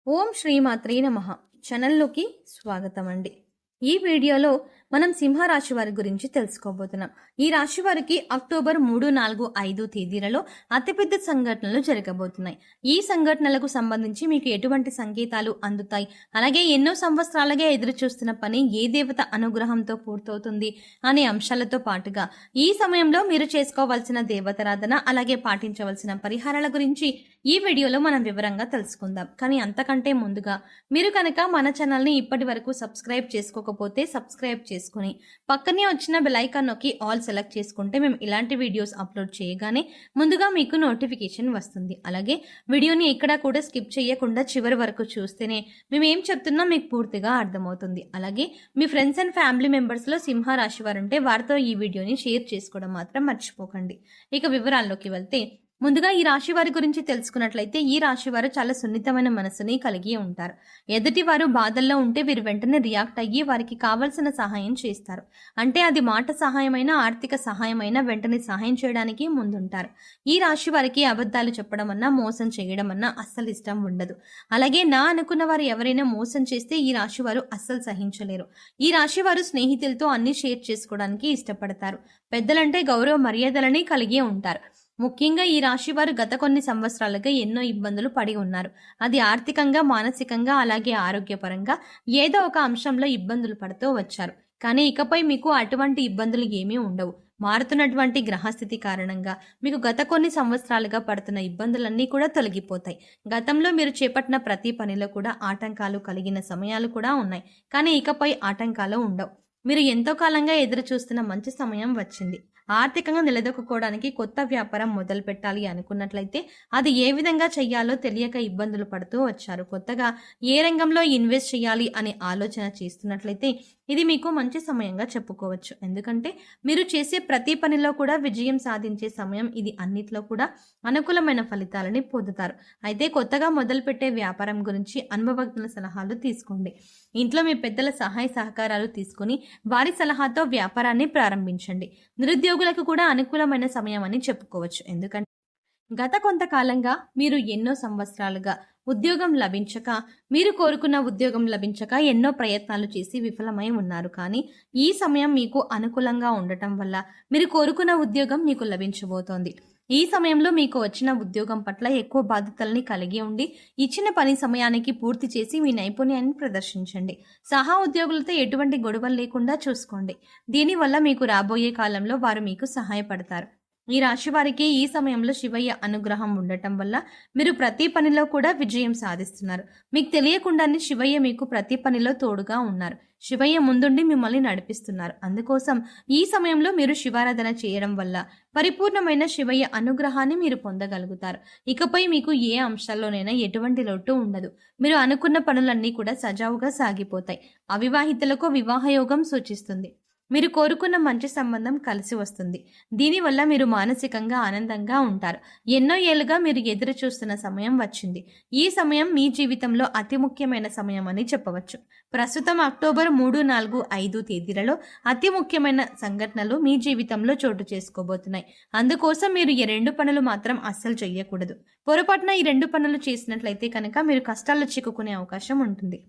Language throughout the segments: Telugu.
ఓం శ్రీమాత్రే నమః ఛానల్లోకి స్వాగతం అండి. ఈ వీడియోలో మనం సింహరాశి వారి గురించి తెలుసుకోబోతున్నాం. ఈ రాశి వారికి అక్టోబర్ 3, 4, 5 తేదీలలో అతిపెద్ద సంఘటనలు జరగబోతున్నాయి. ఈ సంఘటనలకు సంబంధించి మీకు ఎటువంటి సంకేతాలు అందుతాయి, అలాగే ఎన్నో సంవత్సరాలుగా ఎదురు చూస్తున్న పని ఏ దేవత అనుగ్రహంతో పూర్తవుతుంది అనే అంశాలతో పాటుగా ఈ సమయంలో మీరు చేసుకోవాల్సిన దేవతారాధన అలాగే పాటించవలసిన పరిహారాల గురించి ఈ వీడియోలో మనం వివరంగా తెలుసుకుందాం. కానీ అంతకంటే ముందుగా మీరు కనుక మన ఛానల్ని ఇప్పటి వరకు సబ్స్క్రైబ్ చేసుకోకపోతే సబ్స్క్రైబ్ చేసుకుని పక్కనే వచ్చిన బెల్ ఐకాన్ నొక్కి ఆల్ సెలెక్ట్ చేసుకుంటే మేము ఇలాంటి వీడియోస్ అప్లోడ్ చేయగానే ముందుగా మీకు నోటిఫికేషన్ వస్తుంది. అలాగే వీడియోని ఎక్కడా కూడా స్కిప్ చేయకుండా చివరి వరకు చూస్తేనే మేము ఏం చెప్తున్నా మీకు పూర్తిగా అర్థమవుతుంది. అలాగే మీ ఫ్రెండ్స్ అండ్ ఫ్యామిలీ మెంబర్స్లో సింహ రాశి వారు ఉంటే వారితో ఈ వీడియోని షేర్ చేసుకోవడం మాత్రం మర్చిపోకండి. ఇక వివరాల్లోకి వెళ్తే ముందుగా ఈ రాశి వారి గురించి తెలుసుకున్నట్లయితే ఈ రాశి వారు చాలా సున్నితమైన మనసుని కలిగి ఉంటారు. ఎదుటి వారు బాధల్లో ఉంటే వీరు వెంటనే రియాక్ట్ అయ్యి వారికి కావలసిన సహాయం చేస్తారు. అంటే అది మాట సహాయమైన ఆర్థిక సహాయమైన వెంటనే సహాయం చేయడానికి ముందుంటారు. ఈ రాశి వారికి అబద్ధాలు చెప్పడం అన్నా మోసం చేయడం అన్నా అస్సలు ఇష్టం ఉండదు. అలాగే నా అనుకున్న వారు ఎవరైనా మోసం చేస్తే ఈ రాశి వారు అస్సలు సహించలేరు. ఈ రాశి వారు స్నేహితులతో అన్ని షేర్ చేసుకోవడానికి ఇష్టపడతారు. పెద్దలంటే గౌరవ మర్యాదలని కలిగి ఉంటారు. ముఖ్యంగా ఈ రాశి వారు గత కొన్ని సంవత్సరాలుగా ఎన్నో ఇబ్బందులు పడి ఉన్నారు. అది ఆర్థికంగా, మానసికంగా, అలాగే ఆరోగ్యపరంగా ఏదో ఒక అంశంలో ఇబ్బందులు పడుతూ వచ్చారు. కానీ ఇకపై మీకు అటువంటి ఇబ్బందులు ఏమీ ఉండవు. మారుతున్నటువంటి గ్రహస్థితి కారణంగా మీకు గత కొన్ని సంవత్సరాలుగా పడుతున్న ఇబ్బందులన్నీ కూడా తొలగిపోతాయి. గతంలో మీరు చేపట్టిన ప్రతి పనిలో కూడా ఆటంకాలు కలిగిన సమయాలు కూడా ఉన్నాయి. కానీ ఇకపై ఆటంకాలు ఉండవు. మీరు ఎంతో కాలంగా ఎదురు చూస్తున్న మంచి సమయం వచ్చింది. ఆర్థికంగా నిలదొక్కుకోవడానికి కొత్త వ్యాపారం మొదలు పెట్టాలి అనుకున్నట్లయితే అది ఏ విధంగా చెయ్యాలో తెలియక ఇబ్బందులు పడుతూ వచ్చారు. కొత్తగా ఏ రంగంలో ఇన్వెస్ట్ చేయాలి అనే ఆలోచన చేస్తున్నట్లయితే ఇది మీకు మంచి సమయంగా చెప్పుకోవచ్చు. ఎందుకంటే మీరు చేసే ప్రతి పనిలో కూడా విజయం సాధించే సమయం ఇది. అన్నిట్లో కూడా అనుకూలమైన ఫలితాలని పొందుతారు. అయితే కొత్తగా మొదలుపెట్టే వ్యాపారం గురించి అనుభవజ్ఞుల సలహాలు తీసుకోండి. ఇంట్లో మీ పెద్దల సహాయ సహకారాలు తీసుకుని వారి సలహాతో వ్యాపారాన్ని ప్రారంభించండి. నిరుద్యోగులకు కూడా అనుకూలమైన సమయం అని చెప్పుకోవచ్చు. ఎందుకంటే గత కొంతకాలంగా మీరు ఎన్నో సంవత్సరాలుగా ఉద్యోగం లభించక, మీరు కోరుకున్న ఉద్యోగం లభించక ఎన్నో ప్రయత్నాలు చేసి విఫలమై ఉన్నారు. కానీ ఈ సమయం మీకు అనుకూలంగా ఉండటం వల్ల మీరు కోరుకున్న ఉద్యోగం మీకు లభించబోతోంది. ఈ సమయంలో మీకు వచ్చిన ఉద్యోగం పట్ల ఎక్కువ బాధ్యతల్ని కలిగి ఉండి ఇచ్చిన పని సమయానికి పూర్తి చేసి మీ నైపుణ్యాన్ని ప్రదర్శించండి. సహా ఉద్యోగులతో ఎటువంటి గొడవలు లేకుండా చూసుకోండి. దీనివల్ల మీకు రాబోయే కాలంలో వారు మీకు సహాయపడతారు. ఈ రాశి వారికి ఈ సమయంలో శివయ్య అనుగ్రహం ఉండటం వల్ల మీరు ప్రతి పనిలో కూడా విజయం సాధిస్తున్నారు. మీకు తెలియకుండానే శివయ్య మీకు ప్రతి పనిలో తోడుగా ఉన్నారు. శివయ్య ముందుండి మిమ్మల్ని నడిపిస్తున్నారు. అందుకోసం ఈ సమయంలో మీరు శివారాధన చేయడం వల్ల పరిపూర్ణమైన శివయ్య అనుగ్రహాన్ని మీరు పొందగలుగుతారు. ఇకపై మీకు ఏ అంశాల్లోనైనా ఎటువంటి లోటు ఉండదు. మీరు అనుకున్న పనులన్నీ కూడా సజావుగా సాగిపోతాయి. అవివాహితులకు వివాహయోగం సూచిస్తుంది. మీరు కోరుకున్న మంచి సంబంధం కలిసి వస్తుంది. దీనివల్ల మీరు మానసికంగా ఆనందంగా ఉంటారు. ఎన్నో ఏళ్లుగా మీరు ఎదురు చూస్తున్న సమయం వచ్చింది. ఈ సమయం మీ జీవితంలో అతి ముఖ్యమైన సమయం అని చెప్పవచ్చు. ప్రస్తుతం అక్టోబర్ 3, 4, 5 తేదీలలో అతి ముఖ్యమైన సంఘటనలు మీ జీవితంలో చోటు చేసుకోబోతున్నాయి. అందుకోసం మీరు ఈ 2 పనులు మాత్రం అస్సలు చెయ్యకూడదు. పొరపాటున ఈ 2 పనులు చేసినట్లయితే కనుక మీరు కష్టాల్లో చిక్కుకునే అవకాశం ఉంటుంది.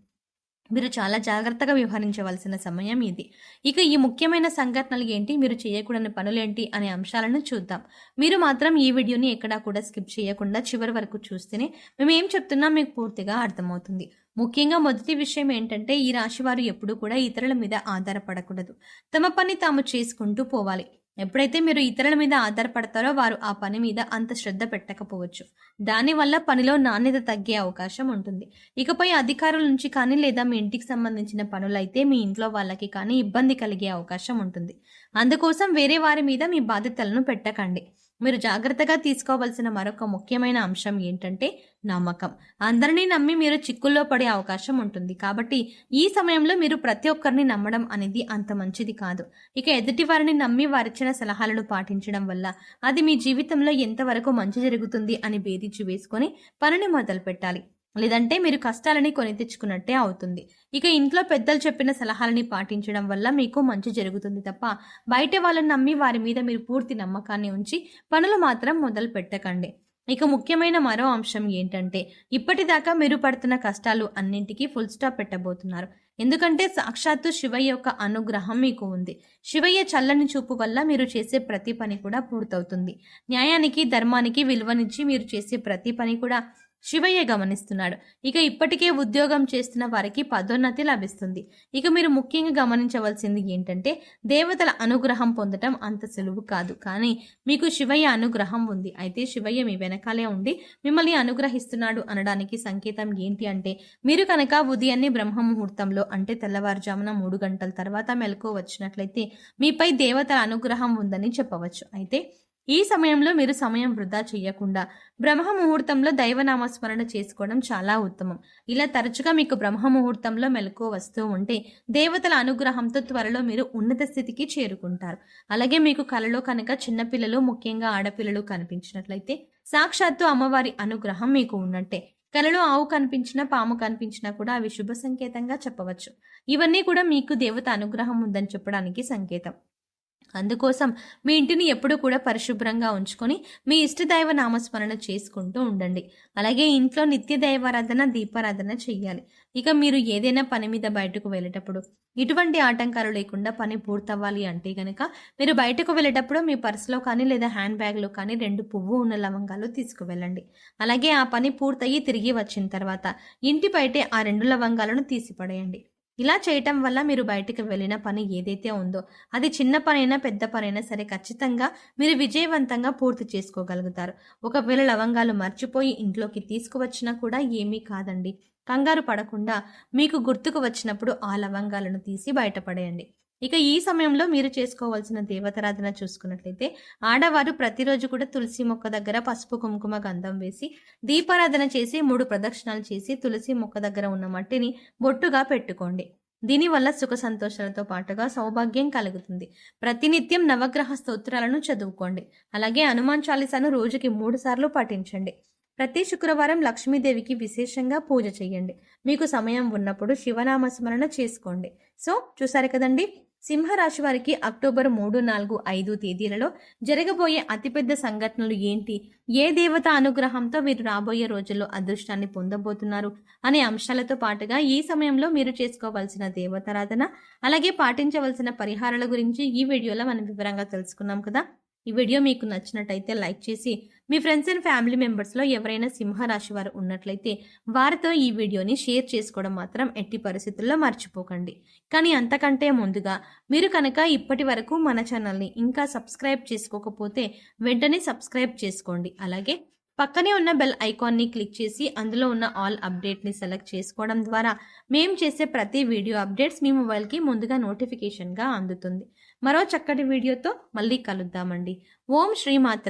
మీరు చాలా జాగ్రత్తగా వ్యవహరించవలసిన సమయం ఇది. ఇక ఈ ముఖ్యమైన సంఘటనలు ఏంటి, మీరు చేయకూడని పనులేంటి అనే అంశాలను చూద్దాం. మీరు మాత్రం ఈ వీడియోని ఎక్కడా కూడా స్కిప్ చేయకుండా చివరి వరకు చూస్తేనే మేము ఏం చెప్తున్నా మీకు పూర్తిగా అర్థమవుతుంది. ముఖ్యంగా మొదటి విషయం ఏంటంటే ఈ రాశి వారు ఎప్పుడూ కూడా ఇతరుల మీద ఆధారపడకూడదు. తమ పని తాము చేసుకుంటూ పోవాలి. ఎప్పుడైతే మీరు ఇతరుల మీద ఆధారపడతారో వారు ఆ పని మీద అంత శ్రద్ధ పెట్టకపోవచ్చు. దానివల్ల పనిలో నాణ్యత తగ్గే అవకాశం ఉంటుంది. ఇకపై అధికారుల నుంచి కానీ లేదా మీ ఇంటికి సంబంధించిన పనులైతే మీ ఇంట్లో వాళ్ళకి కానీ ఇబ్బంది కలిగే అవకాశం ఉంటుంది. అందుకోసం వేరే వారి మీద మీ బాధ్యతలను పెట్టకండి. మీరు జాగ్రత్తగా తీసుకోవాల్సిన మరొక ముఖ్యమైన అంశం ఏంటంటే నమ్మకం. అందరినీ నమ్మి మీరు చిక్కుల్లో పడే అవకాశం ఉంటుంది. కాబట్టి ఈ సమయంలో మీరు ప్రతి ఒక్కరిని నమ్మడం అనేది అంత మంచిది కాదు. ఇక ఎదుటి వారిని నమ్మి వారిచ్చిన సలహాలను పాటించడం వల్ల అది మీ జీవితంలో ఎంతవరకు మంచి జరుగుతుంది అని బేరీజు వేసుకొని పనిని మొదలు పెట్టాలి. లేదంటే మీరు కష్టాలని కొని తెచ్చుకున్నట్టే అవుతుంది. ఇక ఇంట్లో పెద్దలు చెప్పిన సలహాలని పాటించడం వల్ల మీకు మంచి జరుగుతుంది తప్ప బయట వాళ్ళని నమ్మి వారి మీద మీరు పూర్తి నమ్మకాన్ని ఉంచి పనులు మాత్రం మొదలు పెట్టకండి. ఇక ముఖ్యమైన మరో అంశం ఏంటంటే ఇప్పటిదాకా మీరు పడుతున్న కష్టాలు అన్నింటికీ ఫుల్ స్టాప్ పెట్టబోతున్నారు. ఎందుకంటే సాక్షాత్తు శివయ్య యొక్క అనుగ్రహం మీకు ఉంది. శివయ్య చల్లని చూపు వల్ల మీరు చేసే ప్రతి పని కూడా పూర్తవుతుంది. న్యాయానికి ధర్మానికి విలువనిచ్చి మీరు చేసే ప్రతి పని కూడా శివయ్య గమనిస్తున్నాడు. ఇక ఇప్పటికే ఉద్యోగం చేస్తున్న వారికి పదోన్నతి లభిస్తుంది. ఇక మీరు ముఖ్యంగా గమనించవలసింది ఏంటంటే దేవతల అనుగ్రహం పొందటం అంత సులువు కాదు. కానీ మీకు శివయ్య అనుగ్రహం ఉంది. అయితే శివయ్య మీ వెనకాలే ఉండి మిమ్మల్ని అనుగ్రహిస్తున్నాడు అనడానికి సంకేతం ఏంటి అంటే మీరు కనుక ఉదయాన్నే బ్రహ్మ ముహూర్తంలో అంటే తెల్లవారుజామున 3 గంటల తర్వాత మెలకువ వచ్చినట్లయితే మీపై దేవతల అనుగ్రహం ఉందని చెప్పవచ్చు. అయితే ఈ సమయంలో మీరు సమయం వృధా చేయకుండా బ్రహ్మ ముహూర్తంలో దైవనామస్మరణ చేసుకోవడం చాలా ఉత్తమం. ఇలా తరచుగా మీకు బ్రహ్మ ముహూర్తంలో మెలకువ వస్తూ ఉంటే దేవతల అనుగ్రహంతో త్వరలో మీరు ఉన్నత స్థితికి చేరుకుంటారు. అలాగే మీకు కలలో కనుక చిన్నపిల్లలు ముఖ్యంగా ఆడపిల్లలు కనిపించినట్లయితే సాక్షాత్తు అమ్మవారి అనుగ్రహం మీకు ఉన్నట్టే. కలలో ఆవు కనిపించినా పాము కనిపించినా కూడా అవి శుభ సంకేతంగా చెప్పవచ్చు. ఇవన్నీ కూడా మీకు దేవత అనుగ్రహం ఉందని చెప్పడానికి సంకేతం. అందుకోసం మీ ఇంటిని ఎప్పుడూ కూడా పరిశుభ్రంగా ఉంచుకొని మీ ఇష్టదైవ నామస్మరణ చేసుకుంటూ ఉండండి. అలాగే ఇంట్లో నిత్య దైవారాధన దీపారాధన చెయ్యాలి. ఇక మీరు ఏదైనా పని మీద బయటకు వెళ్ళేటప్పుడు ఇటువంటి ఆటంకాలు లేకుండా పని పూర్తవ్వాలి అంటే గనక మీరు బయటకు వెళ్ళేటప్పుడు మీ పర్సులో కానీ లేదా హ్యాండ్ బ్యాగ్లో కానీ 2 పువ్వు ఉన్న లవంగాలు తీసుకువెళ్ళండి. అలాగే ఆ పని పూర్తయ్యి తిరిగి వచ్చిన తర్వాత ఇంటి బయటే ఆ 2 లవంగాలను తీసిపడేయండి. ఇలా చేయటం వల్ల మీరు బయటికి వెళ్ళిన పని ఏదైతే ఉందో అది చిన్న పనైనా పెద్ద పనైనా సరే ఖచ్చితంగా మీరు విజయవంతంగా పూర్తి చేసుకోగలుగుతారు. ఒకవేళ లవంగాలు మర్చిపోయి ఇంట్లోకి తీసుకువచ్చినా కూడా ఏమీ కాదండి. కంగారు పడకుండా మీకు గుర్తుకు వచ్చినప్పుడు ఆ లవంగాలను తీసి బయటపడేయండి. ఇక ఈ సమయంలో మీరు చేసుకోవాల్సిన దేవతారాధన చూసుకున్నట్లయితే ఆడవారు ప్రతిరోజు కూడా తులసి మొక్క దగ్గర పసుపు కుంకుమ గంధం వేసి దీపారాధన చేసి 3 ప్రదక్షిణాలు చేసి తులసి మొక్క దగ్గర ఉన్న మట్టిని బొట్టుగా పెట్టుకోండి. దీనివల్ల సుఖ సంతోషాలతో పాటుగా సౌభాగ్యం కలుగుతుంది. ప్రతినిత్యం నవగ్రహ స్తోత్రాలను చదువుకోండి. అలాగే హనుమాన్ చాలీసాను రోజుకి 3 సార్లు పఠించండి. ప్రతి శుక్రవారం లక్ష్మీదేవికి విశేషంగా పూజ చేయండి. మీకు సమయం ఉన్నప్పుడు శివనామస్మరణ చేసుకోండి. సో చూసారు కదండి, సింహరాశి వారికి అక్టోబర్ 3, 4, 5 తేదీలలో జరగబోయే అతిపెద్ద సంఘటనలు ఏంటి, ఏ దేవత అనుగ్రహంతో మీరు రాబోయే రోజుల్లో అదృష్టాన్ని పొందబోతున్నారు అనే అంశాలతో పాటుగా ఈ సమయంలో మీరు చేసుకోవాల్సిన దేవతారాధన అలాగే పాటించవలసిన పరిహారాల గురించి ఈ వీడియోలో మనం వివరంగా తెలుసుకున్నాం కదా. ఈ వీడియో మీకు నచ్చినట్టయితే లైక్ చేసి మీ ఫ్రెండ్స్ అండ్ ఫ్యామిలీ మెంబర్స్లో ఎవరైనా సింహరాశి వారు ఉన్నట్లయితే వారితో ఈ వీడియోని షేర్ చేసుకోవడం మాత్రం ఎట్టి పరిస్థితుల్లో మర్చిపోకండి. కానీ అంతకంటే ముందుగా మీరు కనుక ఇప్పటి వరకు మన ఛానల్ని ఇంకా సబ్స్క్రైబ్ చేసుకోకపోతే వెంటనే సబ్స్క్రైబ్ చేసుకోండి. అలాగే పక్కనే ఉన్న బెల్ ఐకాన్ని క్లిక్ చేసి అందులో ఉన్న ఆల్ అప్డేట్ని సెలెక్ట్ చేసుకోవడం ద్వారా మేము చేసే ప్రతి వీడియో అప్డేట్స్ మీ మొబైల్కి ముందుగా నోటిఫికేషన్గా అందుతుంది. మరో చక్కటి వీడియోతో మళ్ళీ కలుద్దామండి. ఓం శ్రీమాత్రే.